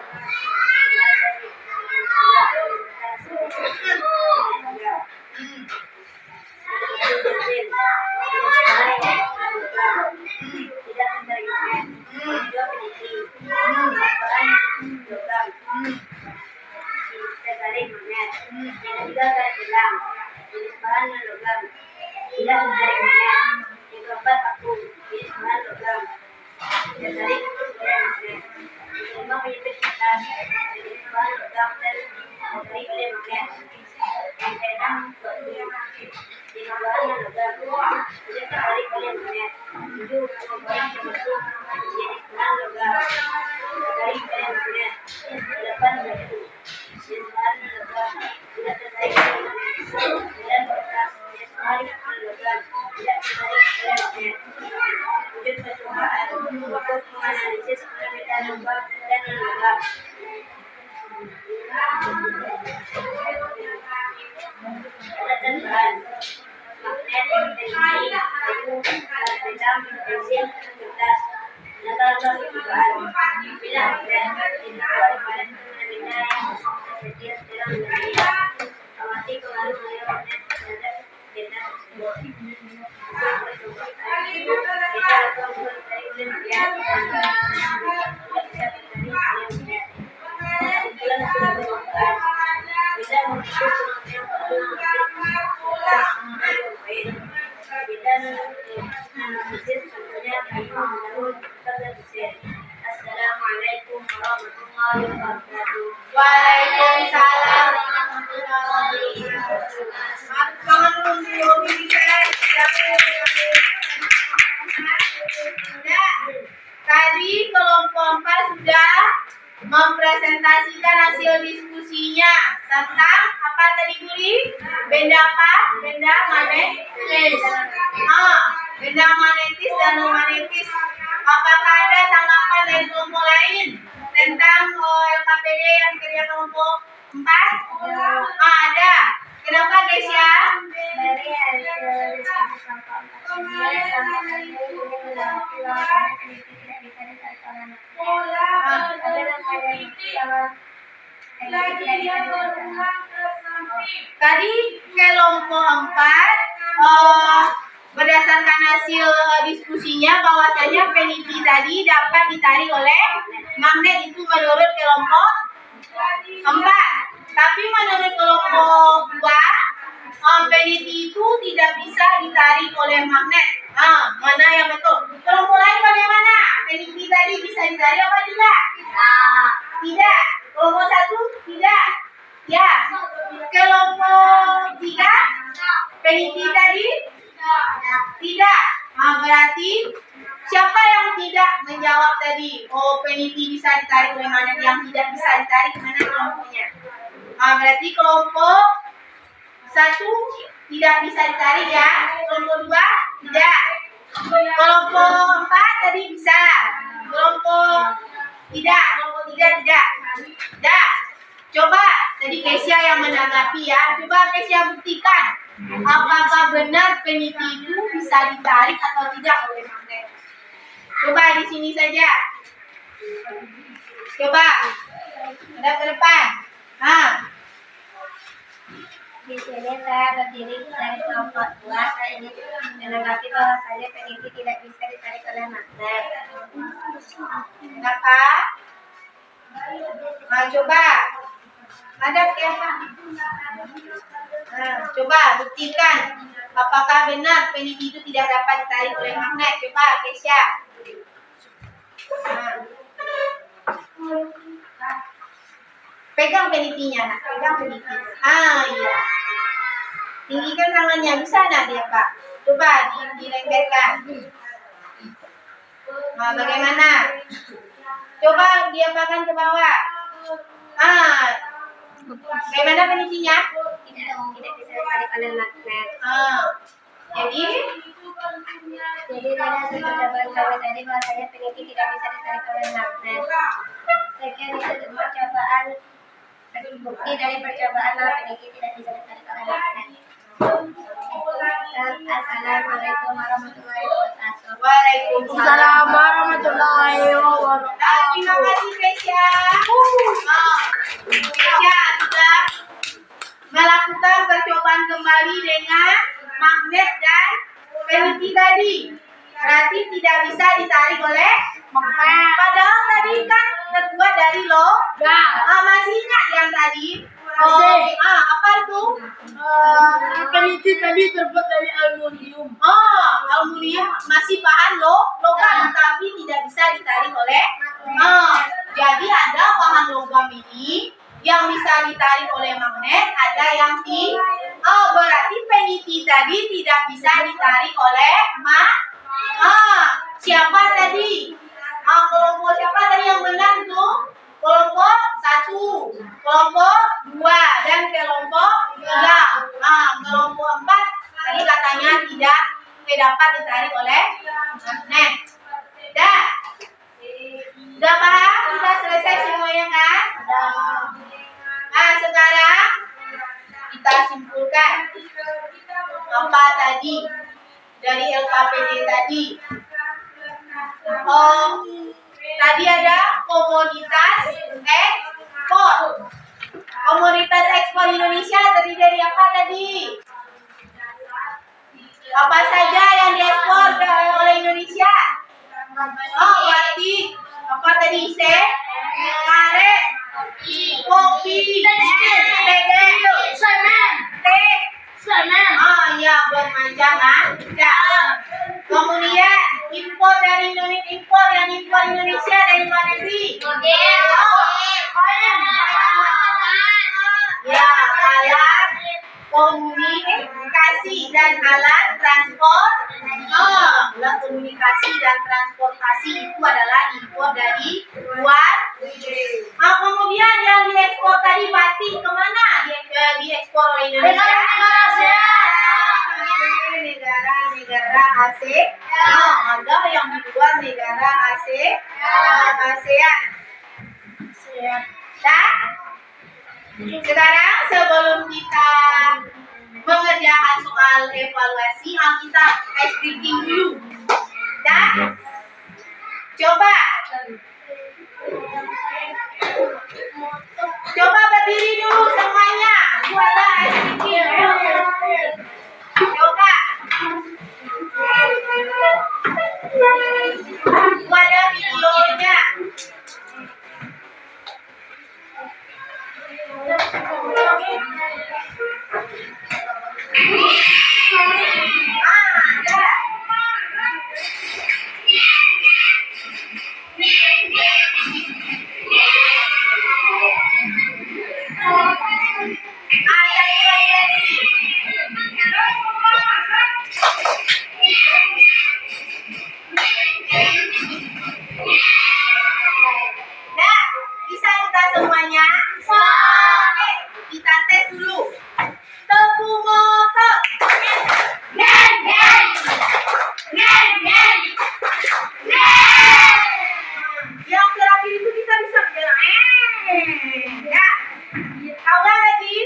Assalamualaikum warahmatullahi wabarakatuh. Waalaikumsalam warahmatullahi wabarakatuh. Jangan dulu sudah. Tadi kelompok 4 sudah mempresentasikan hasil diskusinya tentang apa tadi Guri? Benda apa? Benda magnetis. Benda magnetis dan non magnetis. Apakah ada tanggapan dari kelompok lain tentang LKPD yang kerja kelompok 4? Ada. Kenapa guys ya? Dari hasil diskusi kelompok 4 Tadi kelompok 4 berdasarkan hasil diskusinya bahwasanya peniti tadi dapat ditarik oleh magnet itu menurut kelompok 4. Tapi menurut kelompok 2 peniti itu tidak bisa ditarik oleh magnet. Mana yang betul? Kelompok lain bagaimana? Peniti tadi bisa ditarik apa tidak? Tidak. Kelompok 1 tidak. Ya. Kelompok 3 peniti tadi tidak. Berarti siapa yang tidak menjawab tadi? Peniti bisa ditarik oleh magnet, yang tidak bisa ditarik mana kelompoknya? Berarti kelompok 1 tidak bisa ditarik ya. Kelompok 2 tidak. Kelompok 4 tadi bisa. Kelompok tidak. Kelompok 3 tidak. Tidak. Coba tadi Kesia yang menanggapi ya. Coba Kesia buktikan apakah benar peniti itu bisa ditarik atau tidak oleh magnet. Coba di sini saja. Coba. Ada ke depan. Di sini saya berdiri dari kelompok 2. Saya ingin menanggapi bahwasanya peniti tidak bisa ditarik oleh magnet. Kenapa? Coba. Ada siapa? Coba buktikan apakah benar peniti itu tidak dapat ditarik oleh magnet. Coba Kesia. Pegang penitinya, nak. Pegang penitinya. Iya. Tinggikan tangannya, bisa nak dia Pak? Coba dilengkerkan. Bagaimana? Coba diapakan ke bawah. Bagaimana penitinya? Tidak bisa ditarik oleh magnet. Jadi Jadi dari hasil percobaan kami tadi bahwasanya peniti tidak bisa ditarik oleh magnet. Sekian itu semua cobaan Bukti dari percobaan bahwa PDG tidak bisa ditarik oleh magnet. Assalamualaikum warahmatullahi wabarakatuh. Waalaikumsalam. warahmatullahi Terima wabarakatuh. kasih Keisha. Keisha sudah melakukan percobaan kembali dengan magnet dan peniti tadi. Berarti tidak bisa ditarik oleh magnet. Padahal tadi kan terbuat dari logam. Masih ingat yang tadi? Apa itu? Peniti tadi terbuat dari aluminium. Aluminium masih bahan logam, tapi tidak bisa ditarik oleh. Jadi ada bahan logam ini yang bisa ditarik oleh magnet, ada yang berarti peniti tadi tidak bisa ditarik oleh siapa tadi? Kelompok siapa tadi yang benar itu? Kelompok 1, kelompok 2, dan kelompok 3. Kelompok 4 tadi katanya tidak dapat ditarik oleh magnet. Udah paham? Sudah selesai semuanya kan? Sekarang kita simpulkan apa tadi dari LKPD tadi. Tadi ada komoditas ekspor. Komoditas ekspor Indonesia terdiri dari apa tadi? Apa saja yang diekspor oleh Indonesia? Berarti apa tadi? Karet, kopi, tekstil, Semen. teh. Semen. Ya, bermacam-macam. Kemudian impor dari Indonesia, impor Indonesia dari luar negeri. Ya, alat komunikasi dan alat transport. Alat komunikasi dan transportasi itu adalah impor dari luar negeri. Kemudian yang diekspor tadi batik kemana? Diekspor oleh Indonesia. Negara ASEAN. Ada yang di luar negara ASEAN. Sekarang sebelum kita mengerjakan soal evaluasi, kita speaking dulu. Coba berdiri dulu semuanya. Buatlah speaking. Coba. Ada videonya. Bisa kita semuanya? Oke, kita tes dulu. Tepu motor. Yang terakhir itu kita bisa bilang ya. Tahu lagi?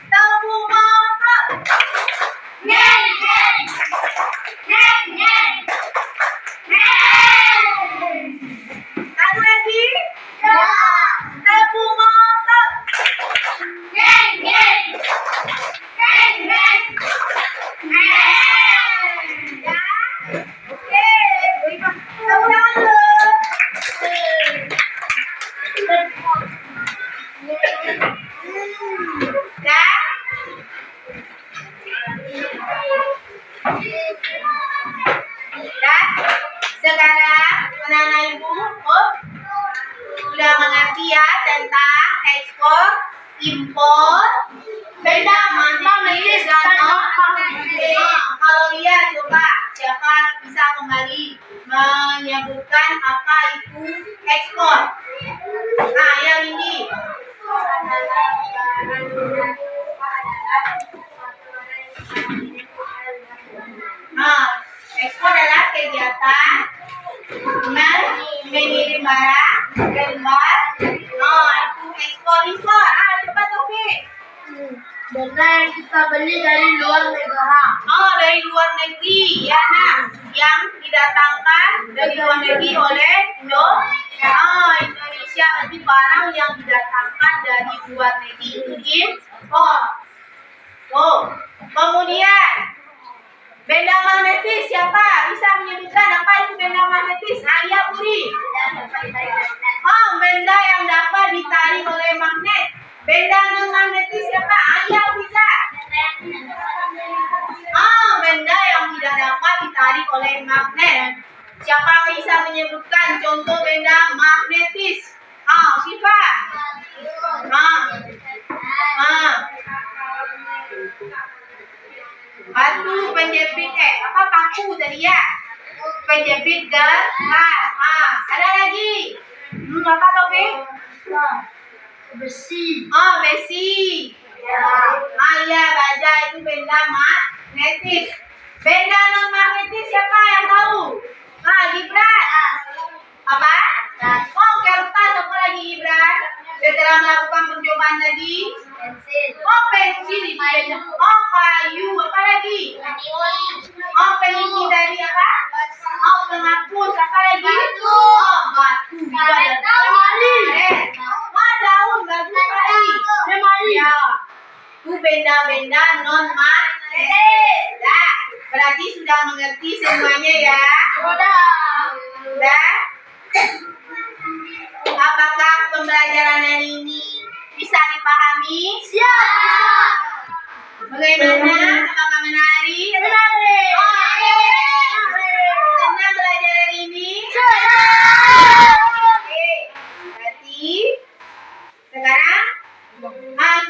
Tepu motor. Satu lagi. Tepu motor. Oke, tepuk tangan dulu. Sekarang anak-anak ibu sudah mengerti ya tentang ekspor, impor, beda magnetis dan non-magnetis. Kalau iya coba siapa bisa kembali menyebutkan apa itu ekspor? Yang ini. Ekspor adalah kegiatan mengirim barang ke luar. Itu ekspor-impor. Coba Taufik. Benda yang kita beli dari luar negara. Oh, dari luar negeri. Ya, nah. Yang didatangkan dari luar negeri oleh Indonesia. Indonesia. Jadi barang yang didatangkan dari luar negeri itu impor. Oh, kemudian benda magnetis siapa? Bisa menyebutkan apa itu benda magnetis? Iya, Puri. Benda yang dapat ditarik oleh magnet. Benda non magnetis siapa? Iya, bisa. Benda yang tidak dapat ditarik oleh magnet. Siapa bisa menyebutkan contoh benda magnetis? Siapa? Batu penjepit paku tadi ya. Penjepit gelas. Ada lagi? Apa Taufik? Besi. Besi. Ya, baja itu benda magnetis. Benda non magnetis siapa yang tahu? Gibran. Apa? Kertas. Apa lagi Gibran? Setelah melakukan percobaan tadi. Pensil itu benda. Kayu. Apa lagi? Peniti tadi apa? Penghapus. Apa lagi? Batu. Daun. Bagus sekali. Ya. Itu benda-benda non magnetis. Berarti sudah mengerti semuanya ya? Sudah? Apakah pembelajaran hari ini bisa dipahami? Siap. Bagaimana? Apakah menarik? Menarik. Senang belajar hari ini? Oke. Berarti sekarang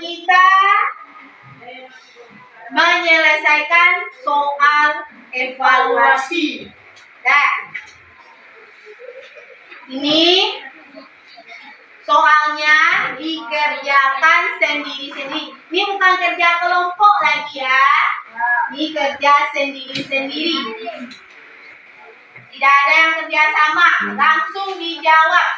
kita menyelesaikan soal evaluasi. Ini soalnya dikerjakan sendiri-sendiri. Ini bukan kerja kelompok lagi ya. Ini kerja sendiri-sendiri. Tidak ada yang kerja sama. Langsung dijawab.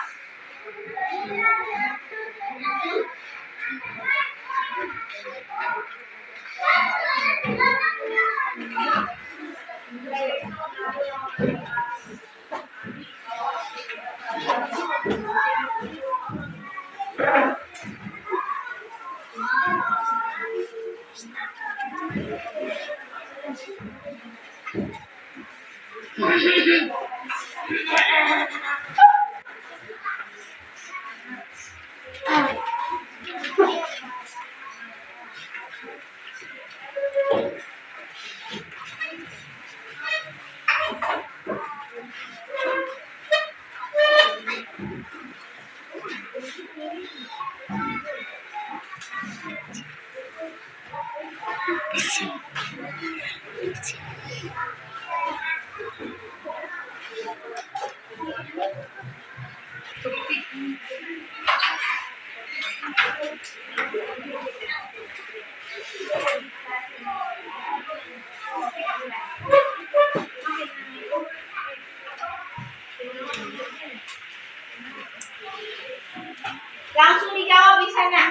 Langsung dijawab di sana.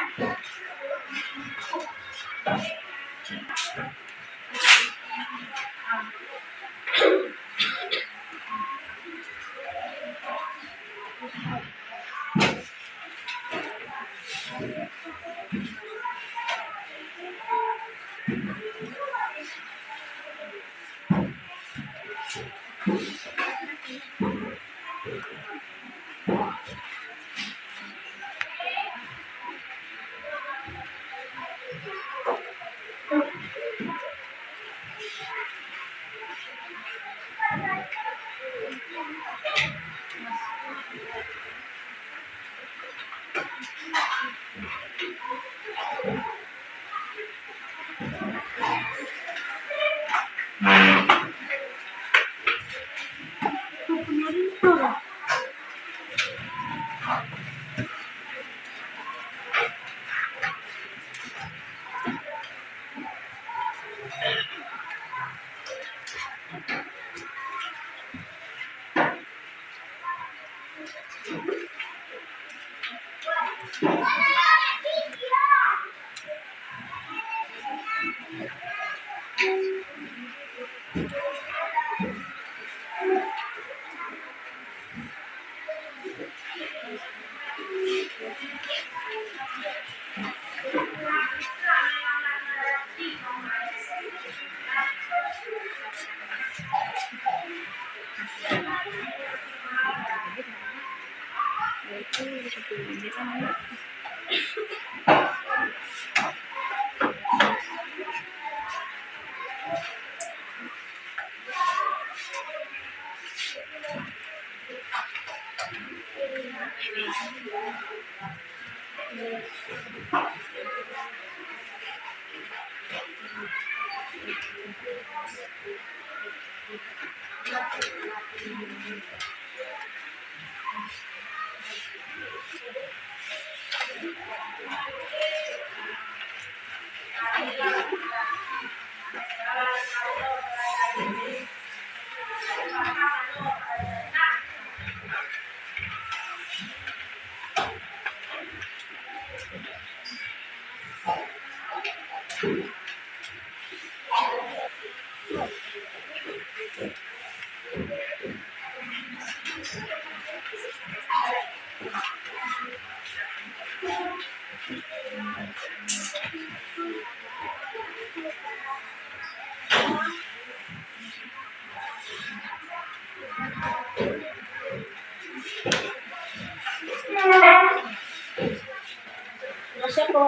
Masya po.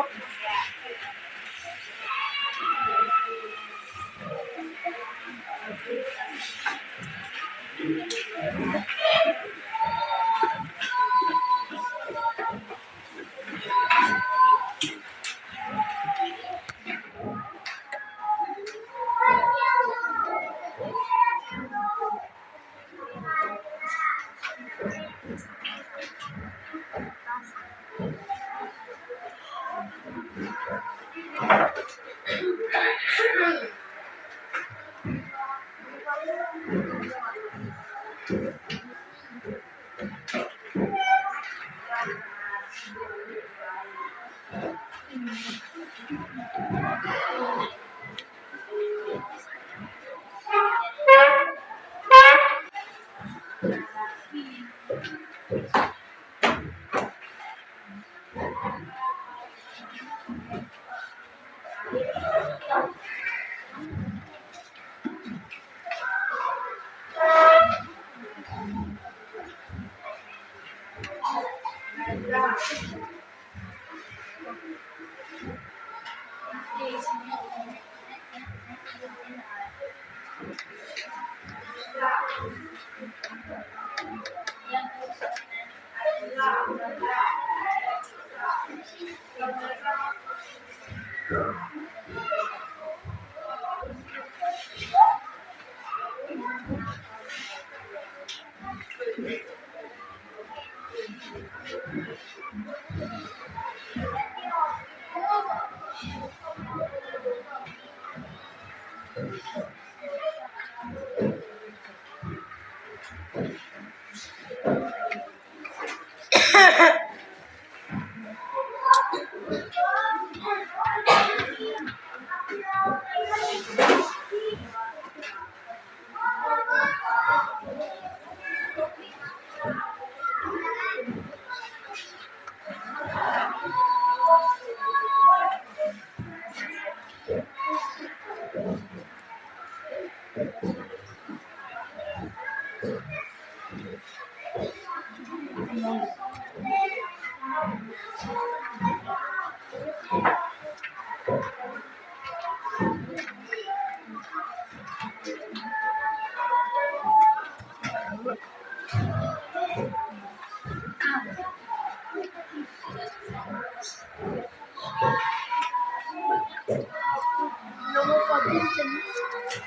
Nomor 14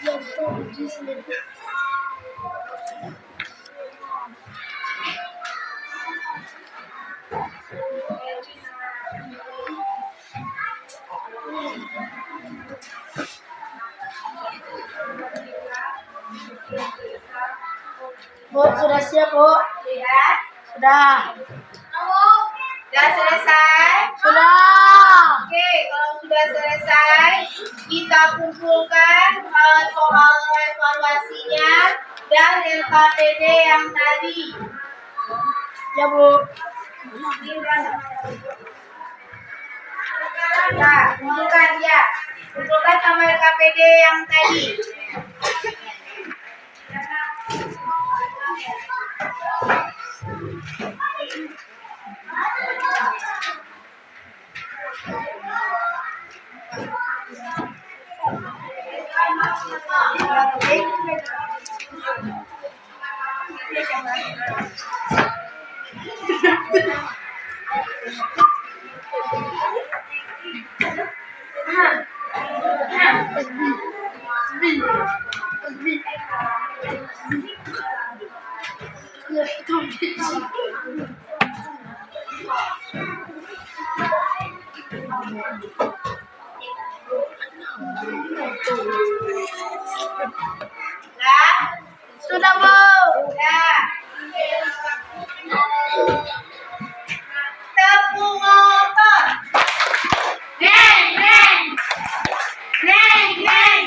yang di sini. Bu, sudah siap, Bu? Ya. Sudah. Sudah selesai? Sudah. Oke, kalau sudah selesai, kita kumpulkan soal evaluasinya dan LKPD yang tadi. Ya, Bu. Ya, kumpulkan ya. Kumpulkan sama LKPD yang tadi. Lah, Sudah mau. udah. Tepung motor. Neng, neng. Neng, neng.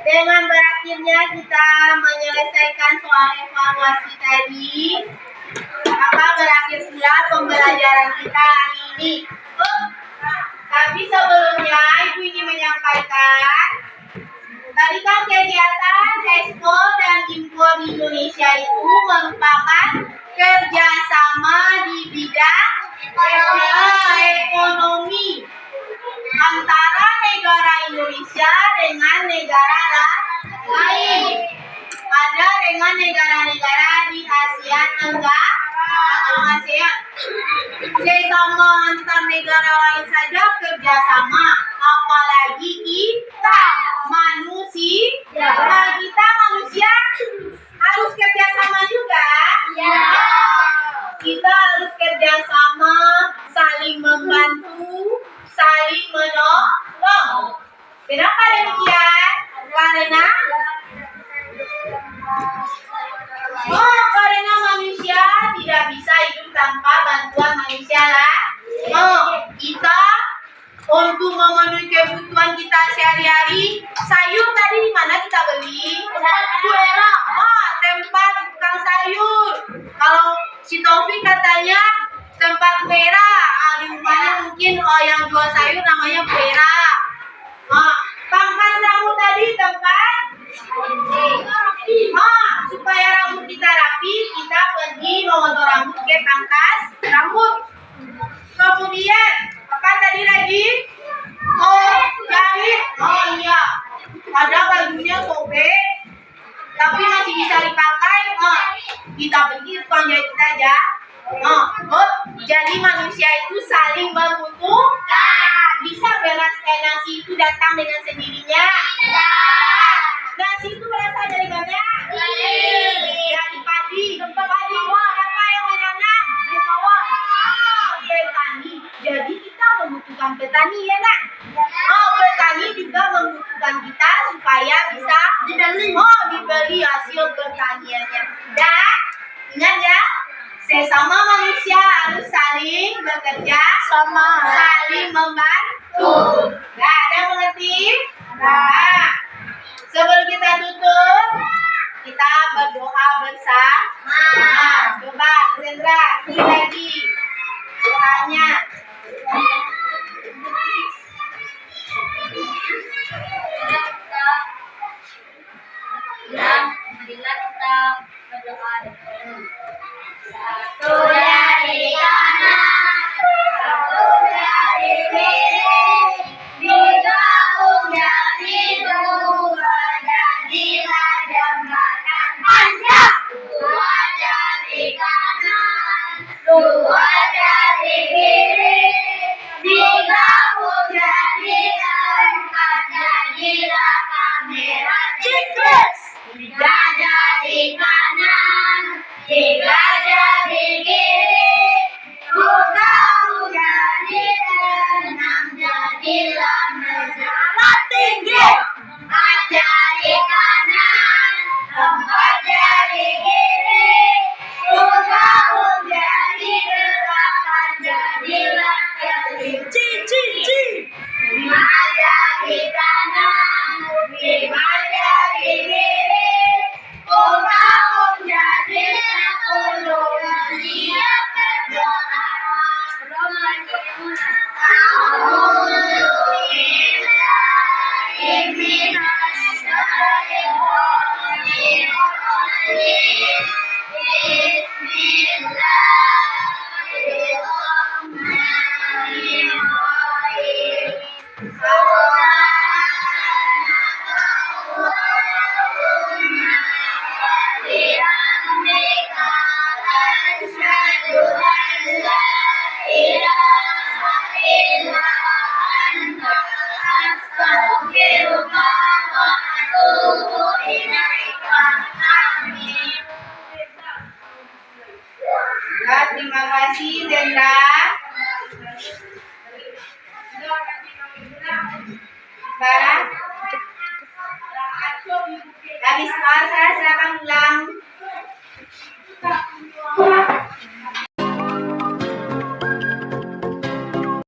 Dengan berakhirnya kita menyelesaikan soal evaluasi tadi, maka berakhir pula pembelajaran kita hari ini. Tapi sebelumnya Ibu ingin menyampaikan, tadi kan kegiatan Expo dan Impor di Indonesia itu merupakan kerjasama di bidang ekonomi antara negara Indonesia dengan negara lain. Ada dengan negara-negara di Asia Tenggara atau ASEAN. Sesama antar negara lain saja kerjasama, apalagi kita manusia. Kita manusia harus kerjasama juga. Kita harus kerjasama, saling membantu, saling menolong. Kenapa demikian? Karena manusia tidak bisa hidup tanpa bantuan manusia lah. Kita untuk memenuhi kebutuhan kita sehari-hari, sayur tadi di mana kita beli? Tempat tukang sayur. Kalau si Taufik katanya tempat Vera. Di rumahnya mungkin yang jual sayur namanya Vera. Pangkas rambut tadi tempat. Supaya rambut kita rapi, kita pergi memotong rambut ke pangkas rambut. Kemudian apa tadi lagi? Jahit. Iya. Ada bajunya sobek, tapi masih bisa dipakai. Kita pergi tukang jahit saja. Jadi manusia itu saling membutuhkan. Bisa beras nasi itu datang dengan sendirinya? Nasi itu berasal dari mana? Dari padi. Padi siapa yang menanam? Petani. Jadi kita membutuhkan petani ya nak? Petani juga membutuhkan kita supaya bisa dibeli hasil pertaniannya. Dan ingat ya, sesama manusia harus saling bekerja sama, saling membantu. Ada mengerti? Sebelum kita tutup, kita berdoa bersama. Coba Sandra, sekali lagi doanya. Marilah kita berdoa dulu. Satu dari kanan, satu dari kiri, digabung jadi dua, jadilah jembatan panjang. Dua dari kanan, dua dari kiri, digabung jadi empat, jadilah kamera checkers. Tiga dari kanan, tiga dari kiri, digabung jadi enam, jadilah menara tinggi. Empat dari kanan, empat dari kiri, digabung jadi delapan, jadilah kelinci. Lima dari kanan, lima dari kiri, digabung jadi 10. Siap berdoa. Bismillahirrahmanirrahim. Terima kasih Zendra. Barang. Habis selesai